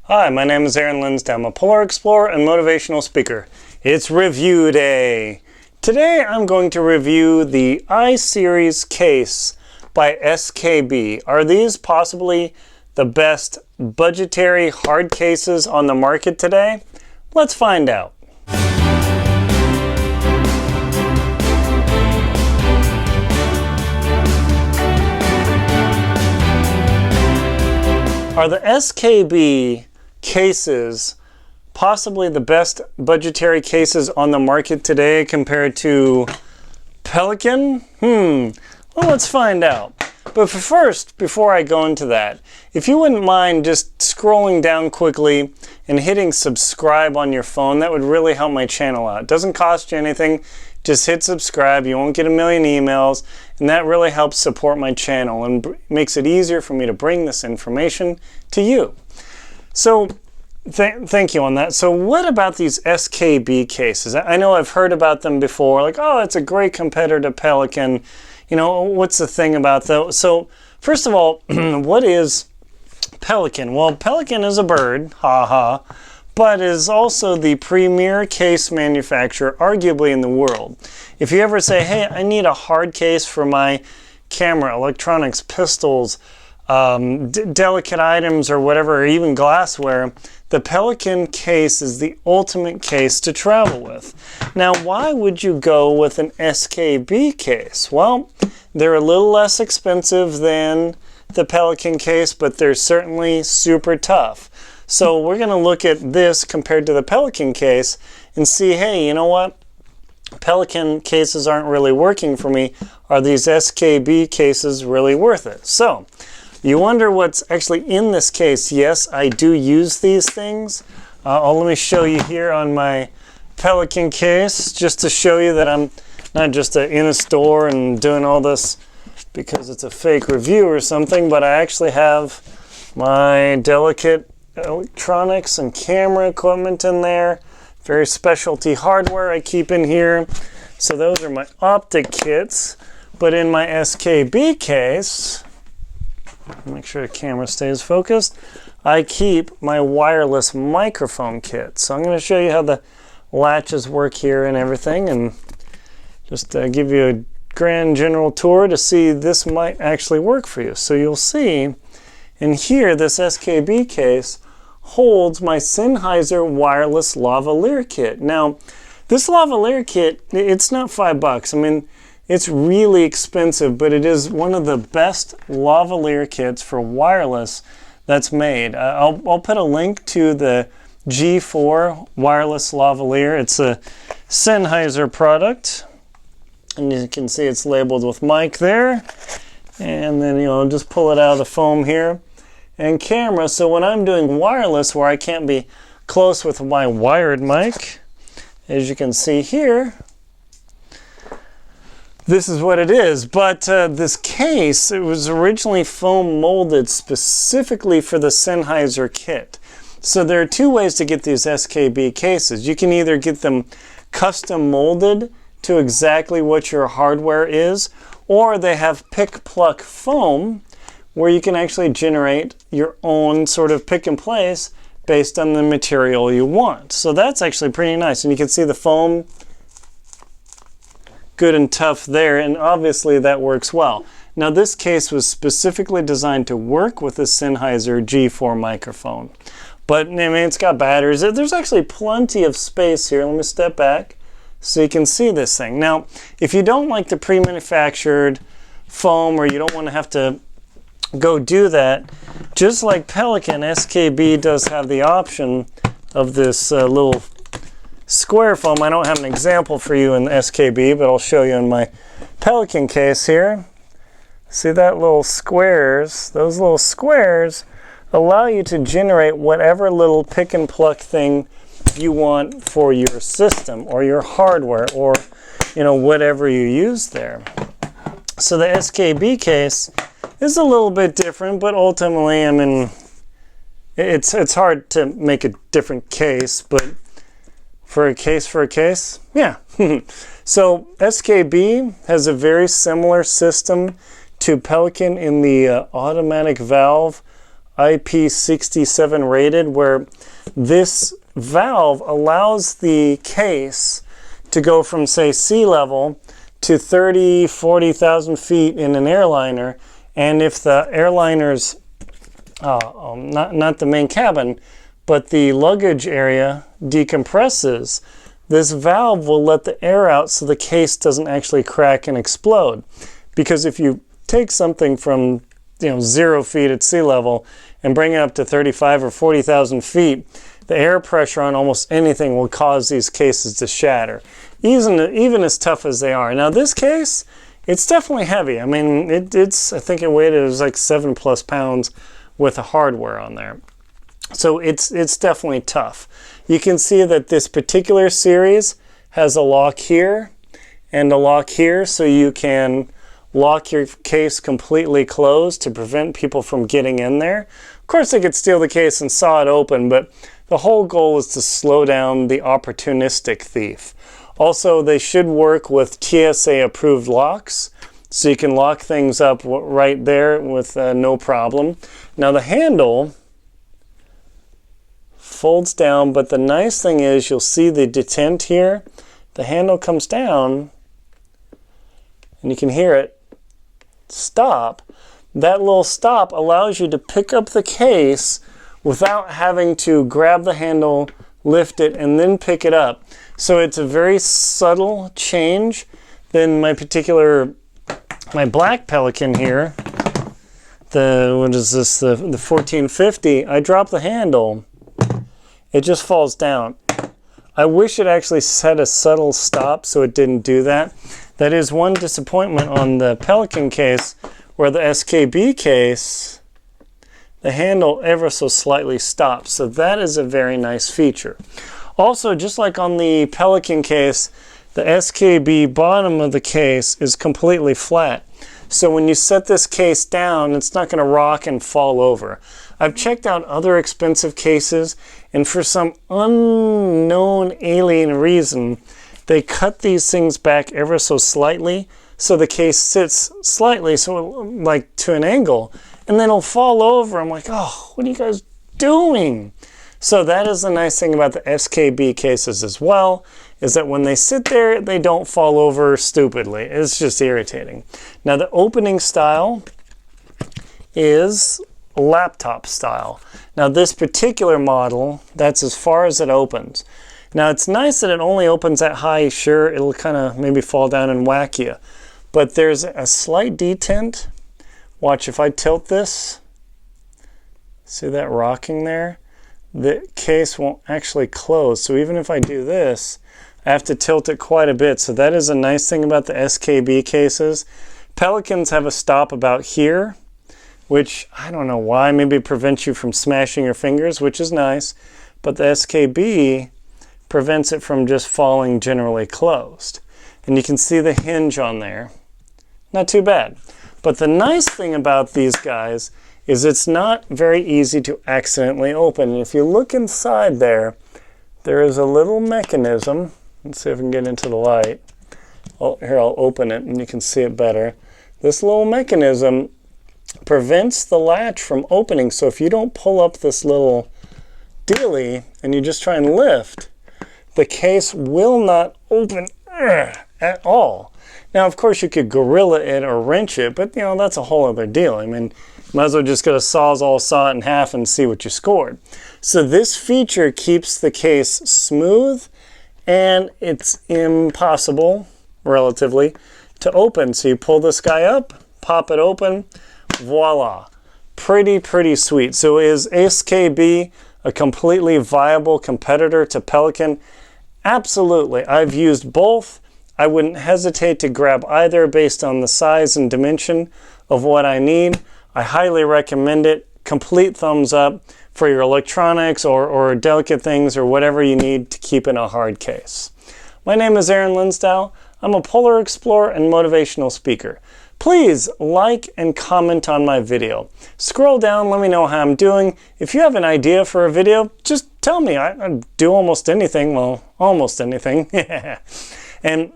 Hi, my name is Aaron Linsdau. I'm a polar explorer and motivational speaker. It's review day. Today I'm going to review the I-Series case by SKB. Are these possibly the best budgetary hard cases on the market today? Let's find out. Are the SKB cases possibly the best budgetary cases on the market today compared to Pelican? Well, let's find out. But first, before I go into that, if you wouldn't mind just scrolling down quickly and hitting subscribe on your phone, that would really help my channel out. It doesn't cost you anything. Just hit subscribe. You won't get a million emails, and that really helps support my channel and makes it easier for me to bring this information to you. So thank you on that. So what about these SKB cases? I know I've heard about them before, like, oh, it's a great competitor to Pelican. You know, what's the thing about those? So first of all, what is Pelican? Well, Pelican is a bird, but is also the premier case manufacturer, arguably, in the world. If you ever say, hey, I need a hard case for my camera, electronics, pistols, delicate items or whatever, or even glassware, the Pelican case is the ultimate case to travel with. Now, why would you go with an SKB case? Well, they're a little less expensive than the Pelican case, but they're certainly super tough. So we're going to look at this compared to the Pelican case and see, hey, you know what? Pelican cases aren't really working for me. Are these SKB cases really worth it? So you wonder what's actually in this case. Yes, I do use these things. Let me show you here on my Pelican case, just to show you that I'm not just in a store and doing all this because it's a fake review or something, but I actually have my delicate electronics and camera equipment in there. Very specialty hardware I keep in here. So those are my optic kits. But in my SKB case, make sure the camera stays focused, I keep my wireless microphone kit. So I'm going to show you how the latches work here and everything, and just give you a grand general tour to see this might actually work for you. So you'll see in here, this SKB case holds my Sennheiser wireless lavalier kit. Now, this lavalier kit, it's not $5. I mean, it's really expensive, but it is one of the best lavalier kits for wireless that's made. I'll put a link to the G4 wireless lavalier. It's a Sennheiser product, and you can see it's labeled with mic there. And then, just pull it out of the foam here. And camera, so when I'm doing wireless where I can't be close with my wired mic, as you can see here, this is what it is. But this case, it was originally foam molded specifically for the Sennheiser kit. So there are two ways to get these SKB cases. You can either get them custom molded to exactly what your hardware is, or they have pick-pluck foam, where you can actually generate your own sort of pick and place based on the material you want. So that's actually pretty nice. And you can see the foam, good and tough there, and obviously that works well. Now this case was specifically designed to work with the Sennheiser G4 microphone. But I mean, it's got batteries. There's actually plenty of space here. Let me step back so you can see this thing. Now, if you don't like the pre-manufactured foam, or you don't want to have to go do that, just like Pelican, SKB does have the option of this little square foam. I don't have an example for you in SKB, but I'll show you in my Pelican case here. See that little squares? Those little squares allow you to generate whatever little pick and pluck thing you want for your system or your hardware, or whatever you use there. So the SKB case is a little bit different, but ultimately, I mean, it's hard to make a different case, but for a case, yeah. So SKB has a very similar system to Pelican in the automatic valve IP67 rated, where this valve allows the case to go from, say, sea level to 30, 40,000 feet in an airliner. And if the airliner's, not the main cabin, but the luggage area decompresses, this valve will let the air out so the case doesn't actually crack and explode. Because if you take something from 0 feet at sea level and bring it up to 35 or 40,000 feet, the air pressure on almost anything will cause these cases to shatter, even as tough as they are. Now this case, it's definitely heavy. I mean, I think it weighed, it was like 7+ pounds with the hardware on there. So it's definitely tough. You can see that this particular series has a lock here and a lock here, so you can lock your case completely closed to prevent people from getting in there. Of course, they could steal the case and saw it open, but the whole goal is to slow down the opportunistic thief. Also, they should work with TSA approved locks, so you can lock things up right there with no problem. Now the handle folds down, but the nice thing is you'll see the detent here. The handle comes down and you can hear it stop. That little stop allows you to pick up the case without having to grab the handle, lift it, and then pick it up. So it's a very subtle change. Then my black Pelican here, what is this, the 1450, I drop the handle, it just falls down. I wish it actually set a subtle stop so it didn't do that. That is one disappointment on the Pelican case, where the SKB case, the handle ever so slightly stops. So that is a very nice feature. Also, just like on the Pelican case, the SKB bottom of the case is completely flat. So when you set this case down, it's not going to rock and fall over. I've checked out other expensive cases, and for some unknown alien reason, they cut these things back ever so slightly, so the case sits slightly, so like to an angle, and then it'll fall over. I'm like, oh, what are you guys doing? So that is the nice thing about the SKB cases as well, is that when they sit there, they don't fall over stupidly. It's just irritating. Now the opening style is laptop style. Now this particular model, that's as far as it opens. Now it's nice that it only opens that high. Sure, it'll kind of maybe fall down and whack you, but there's a slight detent. Watch, if I tilt this, see that rocking there? The case won't actually close. So even if I do this, I have to tilt it quite a bit. So that is a nice thing about the SKB cases. Pelicans have a stop about here, which I don't know why, maybe it prevents you from smashing your fingers, which is nice, but the SKB prevents it from just falling generally closed. And you can see the hinge on there. Not too bad. But the nice thing about these guys is it's not very easy to accidentally open. And if you look inside there, there is a little mechanism. Let's see if I can get into the light. Oh, here, I'll open it and you can see it better. This little mechanism prevents the latch from opening. So if you don't pull up this little dealie and you just try and lift, the case will not open at all. Now, of course, you could gorilla it or wrench it, but that's a whole other deal. I mean, might as well just go to Sawzall, saw it in half and see what you scored. So this feature keeps the case smooth, and it's impossible, relatively, to open. So you pull this guy up, pop it open, voila. Pretty sweet. So is SKB a completely viable competitor to Pelican? Absolutely. I've used both. I wouldn't hesitate to grab either based on the size and dimension of what I need. I highly recommend it. Complete thumbs up for your electronics or delicate things or whatever you need to keep in a hard case. My name is Aaron Linsdau. I'm a polar explorer and motivational speaker. Please like and comment on my video. Scroll down, let me know how I'm doing. If you have an idea for a video, just tell me. I do almost anything. Well, almost anything. And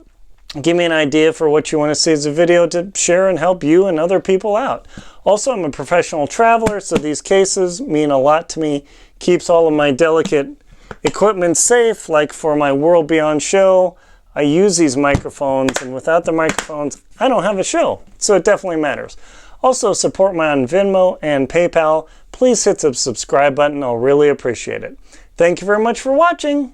Give me an idea for what you want to see as a video to share and help you and other people out. Also, I'm a professional traveler, so these cases mean a lot to me. Keeps all of my delicate equipment safe, like for my World Beyond show. I use these microphones, and without the microphones, I don't have a show. So it definitely matters. Also, support me on Venmo and PayPal. Please hit the subscribe button. I'll really appreciate it. Thank you very much for watching.